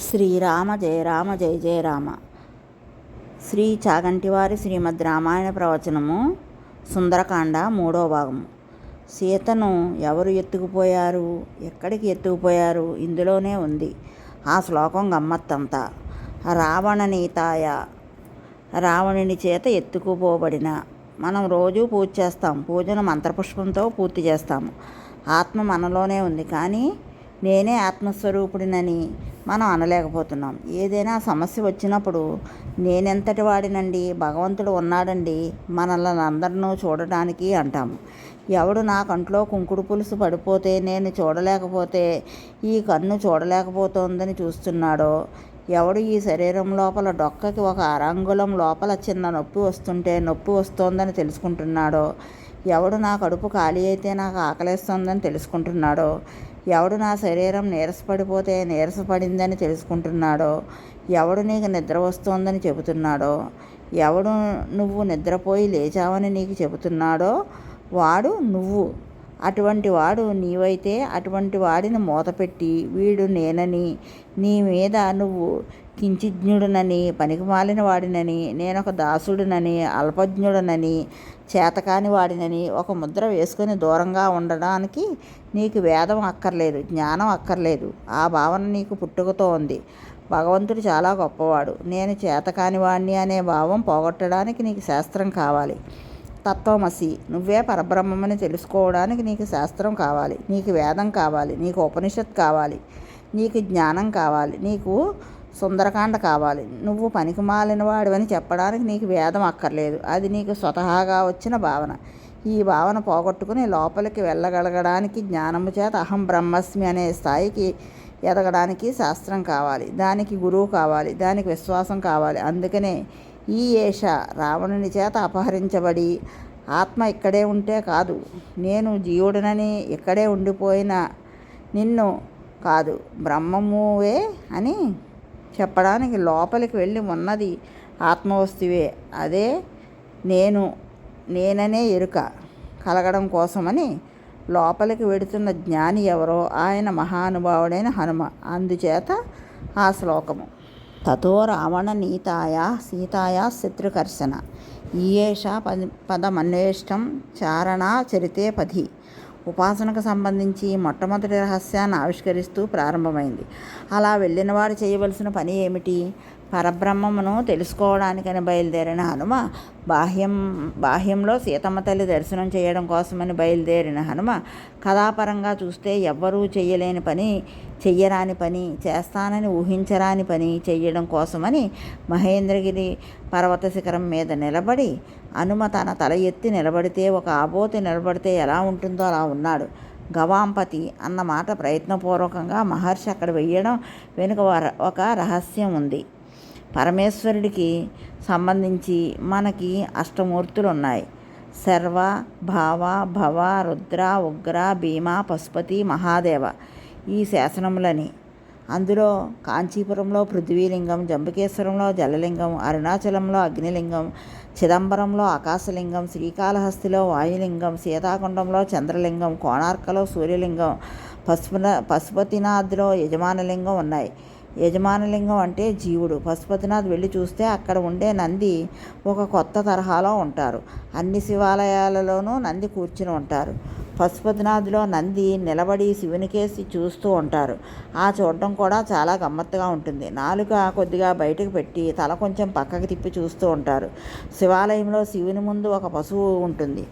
శ్రీరామ జయ రామ జయ జయ రామ. శ్రీ చాగంటివారి శ్రీమద్ రామాయణ ప్రవచనము సుందరకాండ 3వ భాగము. సీతను ఎవరు ఎత్తుకుపోయారు, ఎక్కడికి ఎత్తుకుపోయారు ఇందులోనే ఉంది ఆ శ్లోకం గమ్మత్తంతా. రావణనీతాయ, రావణుని చేత ఎత్తుకుపోబడిన. మనం రోజు పూజ చేస్తాం, పూజను మంత్రపుష్పంతో పూర్తి చేస్తాము. ఆత్మ మనలోనే ఉంది, కానీ నేనే ఆత్మస్వరూపుడినని మనం అనలేకపోతున్నాం. ఏదైనా సమస్య వచ్చినప్పుడు నేనెంతటి వాడినండి, భగవంతుడు ఉన్నాడండి మనల్ని అందరినూ చూడటానికి అంటాము. ఎవడు నా కంట్లో కుంకుడు పులుసు పడిపోతే నేను చూడలేకపోతే ఈ కన్ను చూడలేకపోతోందని చూస్తున్నాడో, ఎవడు ఈ శరీరం లోపల డొక్కకి ఒక అరంగుళం లోపల చిన్న నొప్పి వస్తుంటే నొప్పి వస్తోందని తెలుసుకుంటున్నాడో, ఎవడు నా కడుపు ఖాళీ అయితే నాకు ఆకలేస్తోందని తెలుసుకుంటున్నాడో, ఎవడు నా శరీరం నీరసపడిపోతే నీరసపడిందని తెలుసుకుంటున్నాడో, ఎవడు నీకు నిద్ర వస్తోందని చెబుతున్నాడో, ఎవడు నువ్వు నిద్రపోయి లేచావని నీకు చెబుతున్నాడో వాడు నువ్వు. అటువంటి వాడు నీవైతే అటువంటి వాడిని మూతపెట్టి వీడు నేనని, నీ మీద నువ్వు కించిజ్ఞుడునని, పనికిమాలిన వాడినని, నేనొక దాసుడునని, అల్పజ్ఞుడనని, చేతకాని వాడినని ఒక ముద్ర వేసుకొని దూరంగా ఉండడానికి నీకు వేదం అక్కర్లేదు, జ్ఞానం అక్కర్లేదు. ఆ భావన నీకు పుట్టుకతో ఉంది. భగవంతుడు చాలా గొప్పవాడు, నేను చేతకాని వాడిని అనే భావం పోగొట్టడానికి నీకు శాస్త్రం కావాలి. తత్వమసి, నువ్వే పరబ్రహ్మమని తెలుసుకోవడానికి నీకు శాస్త్రం కావాలి, నీకు వేదం కావాలి, నీకు ఉపనిషత్ కావాలి, నీకు జ్ఞానం కావాలి, నీకు సుందరకాండ కావాలి. నువ్వు పనికిమాలిన వాడివని చెప్పడానికి నీకు వేదం అక్కర్లేదు, అది నీకు స్వతహాగా వచ్చిన భావన. ఈ భావన పోగొట్టుకుని లోపలికి వెళ్ళగలగడానికి జ్ఞానము చేత అహం బ్రహ్మస్మి అనే స్థాయికి ఎదగడానికి శాస్త్రం కావాలి, దానికి గురువు కావాలి, దానికి విశ్వాసం కావాలి. అందుకనే ఈ ఏష రావణుని చేత అపహరించబడి ఆత్మ ఇక్కడే ఉంటే కాదు, నేను జీవుడనని ఇక్కడే ఉండిపోయిన నిన్ను కాదు బ్రహ్మమువే అని చెప్పడానికి లోపలికి వెళ్ళి ఉన్నది ఆత్మవస్తువే. అదే నేననే ఎరుక కలగడం కోసమని లోపలికి వెడుతున్న జ్ఞాని ఎవరో ఆయన మహానుభావుడైన హనుమ. అందుచేత ఆ శ్లోకము తతో రావణనీతాయ సీతాయ శత్రుకర్షణ ఈయేష పదమన్వేష్టం చారణా చరితే పది. ఉపాసనకు సంబంధించి మొట్టమొదటి రహస్యాన్ని ఆవిష్కరిస్తూ ప్రారంభమైంది. అలా వెళ్ళినవాడు చేయవలసిన పని ఏమిటి? పరబ్రహ్మమును తెలుసుకోవడానికని బయలుదేరిన హనుమ బాహ్యంలో సీతమ్మ తల్లి దర్శనం చేయడం కోసమని బయలుదేరిన హనుమ కథాపరంగా చూస్తే ఎవ్వరూ చెయ్యరాని పని, చేస్తానని ఊహించరాని పని చెయ్యడం కోసమని మహేంద్రగిరి పర్వత శిఖరం మీద నిలబడి, హనుమ తన తల ఎత్తి నిలబడితే ఒక ఆబోతి నిలబడితే ఎలా ఉంటుందో అలా ఉన్నాడు. గవాంపతి అన్న మాట ప్రయత్నపూర్వకంగా మహర్షి అక్కడ వెయ్యడం వెనుక ఒక రహస్యం ఉంది. పరమేశ్వరుడికి సంబంధించి మనకి అష్టమూర్తులు ఉన్నాయి: సర్వ, భావ, భవ, రుద్ర, ఉగ్ర, భీమ, పశుపతి, మహాదేవ. ఈ శాసనములని అందులో కాంచీపురంలో పృథ్వీలింగం, జంబుకేశ్వరంలో జలలింగం, అరుణాచలంలో అగ్నిలింగం, చిదంబరంలో ఆకాశలింగం, శ్రీకాళహస్తిలో వాయులింగం, సీతాకుండంలో చంద్రలింగం, కోణార్కలో సూర్యలింగం, పశుపతినాథ్లో యజమానలింగం ఉన్నాయి. యజమానలింగం అంటే జీవుడు. పశుపతినాథ్ వెళ్ళి చూస్తే అక్కడ ఉండే నంది ఒక కొత్త తరహాలో ఉంటారు. అన్ని శివాలయాలలోనూ నంది కూర్చుని ఉంటారు. పశుపతినాథ్లో నంది నిలబడి శివునికేసి చూస్తూ ఉంటారు. ఆ చూడడం కూడా చాలా గమ్మత్తుగా ఉంటుంది. నాలుక కొద్దిగా బయటకు పెట్టి తల కొంచెం పక్కకి తిప్పి చూస్తూ ఉంటారు. శివాలయంలో శివుని ముందు ఒక పశువు ఉంటుంది,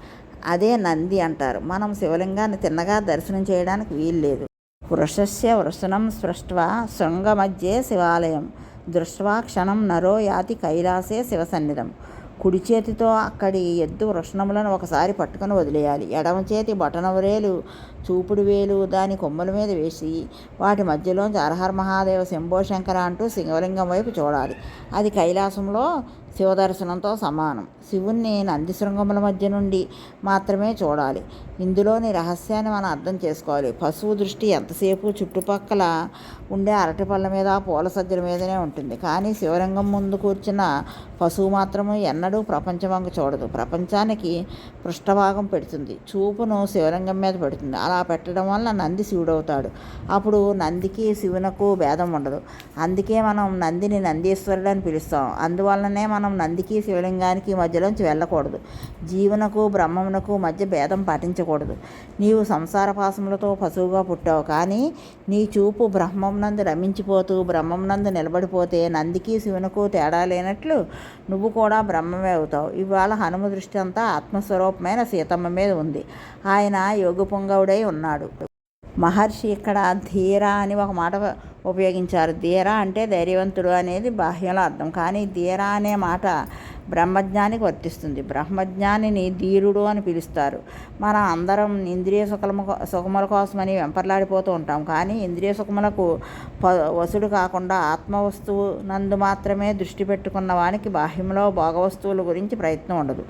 అదే నంది అంటారు. మనం శివలింగాన్ని తిన్నగా దర్శనం చేయడానికి వీల్లేదు. వృషస్య వృషణం స్పృష్ట్వా శృంగమధ్యే శివాలయం దృష్ట్వా క్షణం నరో యాతి కైలాసే శివసన్నిధం. కుడి చేతితో అక్కడి ఎద్దు వృషణములను ఒకసారి పట్టుకొని వదిలేయాలి. ఎడమ చేతి బొటనవరేలు చూపుడు వేలు దాని కొమ్ముల మీద వేసి వాటి మధ్యలోంచి హరహర మహాదేవ శంభో శంకర అంటూ శివలింగం వైపు చూడాలి. అది కైలాసంలో శివదర్శనంతో సమానం. శివుణ్ణి నంది శృంగముల మధ్య నుండి మాత్రమే చూడాలి. ఇందులోని రహస్యాన్ని మనం అర్థం చేసుకోవాలి. పశువు దృష్టి ఎంతసేపు చుట్టుపక్కల ఉండే అరటిపళ్ళ మీద, పూల సజ్జల మీదనే ఉంటుంది. కానీ శివలింగం ముందు కూర్చున్న పశువు మాత్రము ఎన్నడూ ప్రపంచం వంక చూడదు. ప్రపంచానికి పృష్ఠభాగం పెడుతుంది, చూపును శివలింగం మీద పెడుతుంది. అలా అలా పెట్టడం వల్ల నంది శివుడవుతాడు. అప్పుడు నందికి శివునకు భేదం ఉండదు. అందుకే మనం నందిని నందీశ్వరుడు అని పిలుస్తాం. అందువల్లనే మనం నందికి శివలింగానికి మధ్యలోంచి వెళ్ళకూడదు. జీవునకు బ్రహ్మమునకు మధ్య భేదం పాటించకూడదు. నీవు సంసార పాశములతో పశువుగా పుట్టావు, కానీ నీ చూపు బ్రహ్మమునందు రమించిపోతూ బ్రహ్మమునందు నిలబడిపోతే నందికి శివునకు తేడా లేనట్లు నువ్వు కూడా బ్రహ్మమే అవుతావు. ఇవాళ హనుమ దృష్టి అంతా ఆత్మస్వరూపమైన సీతమ్మ మీద ఉంది. ఆయన యోగపుంగవుడై ఉన్నాడు. మహర్షి ఇక్కడ ధీర అని ఒక మాట ఉపయోగించారు. ధీర అంటే ధైర్యవంతుడు అనేది బాహ్యంలో అర్థం, కానీ ధీర అనే మాట బ్రహ్మజ్ఞానికి వర్తిస్తుంది. బ్రహ్మజ్ఞానిని ధీరుడు అని పిలుస్తారు. మనం అందరం ఇంద్రియ సుఖముల కోసమని వెంపర్లాడిపోతూ ఉంటాం, కానీ ఇంద్రియ సుఖములకు వసుడు కాకుండా ఆత్మవస్తువు నందు మాత్రమే దృష్టి పెట్టుకున్న వానికి బాహ్యంలో భోగవస్తువుల గురించి ప్రయత్నం ఉండదు.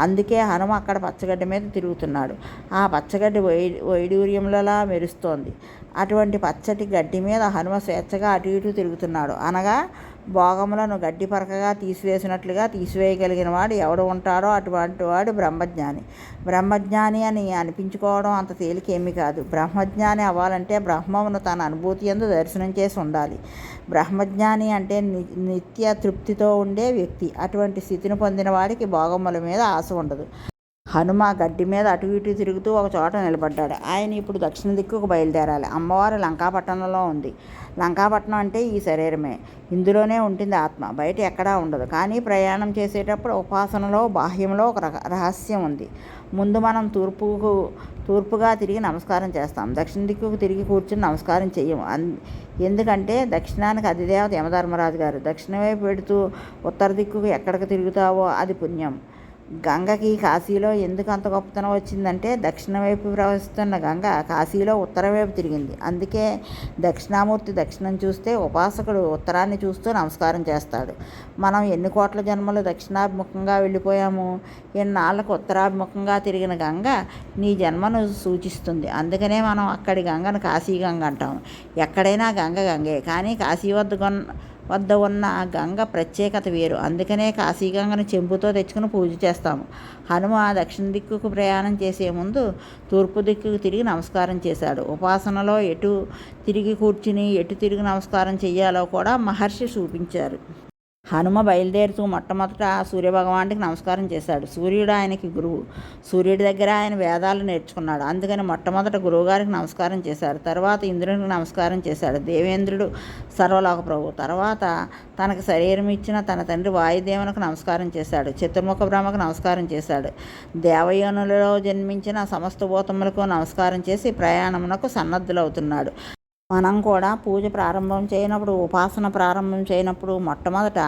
అందుకే హనుమ అక్కడ పచ్చగడ్డి మీద తిరుగుతున్నాడు. ఆ పచ్చగడ్డి వైడూర్యములలా మెరుస్తోంది. అటువంటి పచ్చటి గడ్డి మీద హనుమ స్వేచ్ఛగా అటు ఇటు తిరుగుతున్నాడు. అనగా భోగములను గడ్డి పరకగా తీసివేసినట్లుగా తీసివేయగలిగిన వాడు ఎవడు ఉంటాడో అటువంటి వాడు బ్రహ్మజ్ఞాని. బ్రహ్మజ్ఞాని అని అనిపించుకోవడం అంత తేలికేమీ కాదు. బ్రహ్మజ్ఞాని అవ్వాలంటే బ్రహ్మమును తన అనుభూతి యందు దర్శనం చేసి ఉండాలి. బ్రహ్మజ్ఞాని అంటే నిత్య తృప్తితో ఉండే వ్యక్తి. అటువంటి స్థితిని పొందిన వాడికి భోగముల మీద ఆశ ఉండదు. హనుమ గడ్డి మీద అటు ఇటు తిరుగుతూ ఒక చోట నిలబడ్డాడు. ఆయన ఇప్పుడు దక్షిణ దిక్కుకు బయలుదేరాలి. అమ్మవారు లంకాపట్టణంలో ఉంది. లంకాపట్నం అంటే ఈ శరీరమే. ఇందులోనే ఉంటుంది ఆత్మ, బయట ఎక్కడా ఉండదు. కానీ ప్రయాణం చేసేటప్పుడు ఉపాసనలో బాహ్యంలో ఒక రహస్యం ఉంది. ముందు మనం తూర్పుగా తిరిగి నమస్కారం చేస్తాం. దక్షిణ దిక్కుకు తిరిగి కూర్చుని నమస్కారం చెయ్యము. ఎందుకంటే దక్షిణానికి అధిదేవత యమధర్మరాజు గారు. దక్షిణ వైపు పెడుతూ ఉత్తర దిక్కుకు ఎక్కడికి తిరుగుతావో అది పుణ్యం. గంగకి కాశీలో ఎందుకు అంత గొప్పతనం వచ్చిందంటే దక్షిణ వైపు ప్రవహిస్తున్న గంగ కాశీలో ఉత్తరం వైపు తిరిగింది. అందుకే దక్షిణామూర్తి దక్షిణం చూస్తే ఉపాసకుడు ఉత్తరాన్ని చూస్తూ నమస్కారం చేస్తాడు. మనం ఎన్ని కోట్ల జన్మలు దక్షిణాభిముఖంగా వెళ్ళిపోయాము. ఎన్నాళ్ళకు ఉత్తరాభిముఖంగా తిరిగిన గంగ నీ జన్మను సూచిస్తుంది. అందుకనే మనం అక్కడి గంగను కాశీ గంగ అంటాం. ఎక్కడైనా గంగ గంగే, కానీ కాశీ వద్ద ఉన్న గంగ ప్రత్యేకత వేరు. అందుకనే కాశీగంగను చెంబుతో తెచ్చుకుని పూజ చేస్తాము. హనుమ దక్షిణ దిక్కుకు ప్రయాణం చేసే ముందు తూర్పు దిక్కుకు తిరిగి నమస్కారం చేశాడు. ఉపాసనలో ఎటు తిరిగి కూర్చుని ఎటు తిరిగి నమస్కారం చెయ్యాలో కూడా మహర్షి చూపించారు. హనుమ బయలుదేరుతూ మొట్టమొదట సూర్యభగవానుడికి నమస్కారం చేశాడు. సూర్యుడు ఆయనకి గురువు. సూర్యుడి దగ్గర ఆయన వేదాలు నేర్చుకున్నాడు. అందుకని మొట్టమొదట గురువుగారికి నమస్కారం చేశారు. తర్వాత ఇంద్రునికి నమస్కారం చేశాడు. దేవేంద్రుడు సర్వలోక ప్రభు. తర్వాత తనకు శరీరం ఇచ్చిన తన తండ్రి వాయుదేవునికి నమస్కారం చేశాడు. చతుర్ముఖ బ్రహ్మకు నమస్కారం చేశాడు. దేవయోనులలో జన్మించిన సమస్త భూతములకు నమస్కారం చేసి ప్రయాణమునకు సన్నద్ధులవుతున్నాడు. మనం కూడా పూజ ప్రారంభం చేయనప్పుడు, ఉపాసన ప్రారంభం చేయనప్పుడు మొట్టమొదట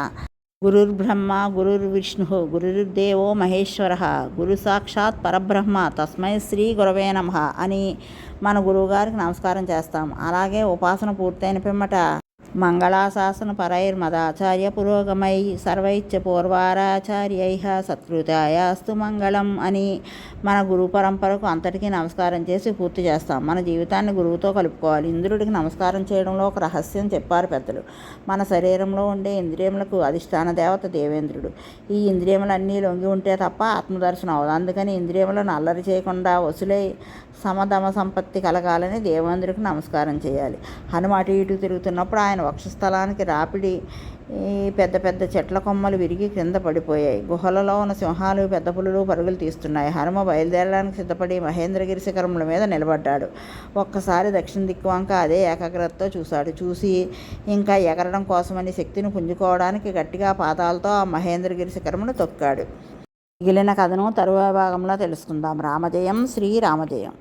గురుర్బ్రహ్మ గురుర్విష్ణు గురుర్దేవో మహేశ్వర గురు సాక్షాత్ పరబ్రహ్మ తస్మై శ్రీ గురవే నమః అని మన గురువుగారికి నమస్కారం చేస్తాం. అలాగే ఉపాసన పూర్తయిన పిమ్మట మంగళాశాసన పరైర్మదాచార్య పురోగమై సర్వైచ్చ పూర్వారాచార్యై సత్కృతాయాస్తు మంగళం అని మన గురు పరంపరకు అంతటికీ నమస్కారం చేసి పూర్తి చేస్తాం. మన జీవితాన్ని గురువుతో కలుపుకోవాలి. ఇంద్రుడికి నమస్కారం చేయడంలో ఒక రహస్యం చెప్పారు పెద్దలు. మన శరీరంలో ఉండే ఇంద్రియములకు అధిష్టాన దేవత దేవేంద్రుడు. ఈ ఇంద్రియములన్నీ లొంగి ఉంటే తప్ప ఆత్మదర్శనం అవ్వదు. అందుకని ఇంద్రియములను అల్లరి చేయకుండా వసులై సమధమ సంపత్తి కలగాలని దేవేంద్రుడికి నమస్కారం చేయాలి. హనుమ అటు ఇటు తిరుగుతున్నప్పుడు ఆయన వక్షస్థలానికి రాపిడి పెద్ద పెద్ద చెట్ల కొమ్మలు విరిగి క్రింద పడిపోయాయి. గుహలలో ఉన్న సింహాలు పెద్ద పులులు పరుగులు తీస్తున్నాయి. హనుమ బయలుదేరడానికి సిద్ధపడి మహేంద్రగిరి శిఖరముల మీద నిలబడ్డాడు. ఒక్కసారి దక్షిణ దిక్కు వంక అదే ఏకాగ్రతతో చూసి ఇంకా ఎగరడం కోసమని శక్తిని పుంజుకోవడానికి గట్టిగా పాదాలతో ఆ మహేంద్రగిరి శిఖరమును తొక్కాడు. మిగిలిన కథను తరువాయి భాగంలో తెలుసుకుందాం. రామజయం శ్రీరామజయం.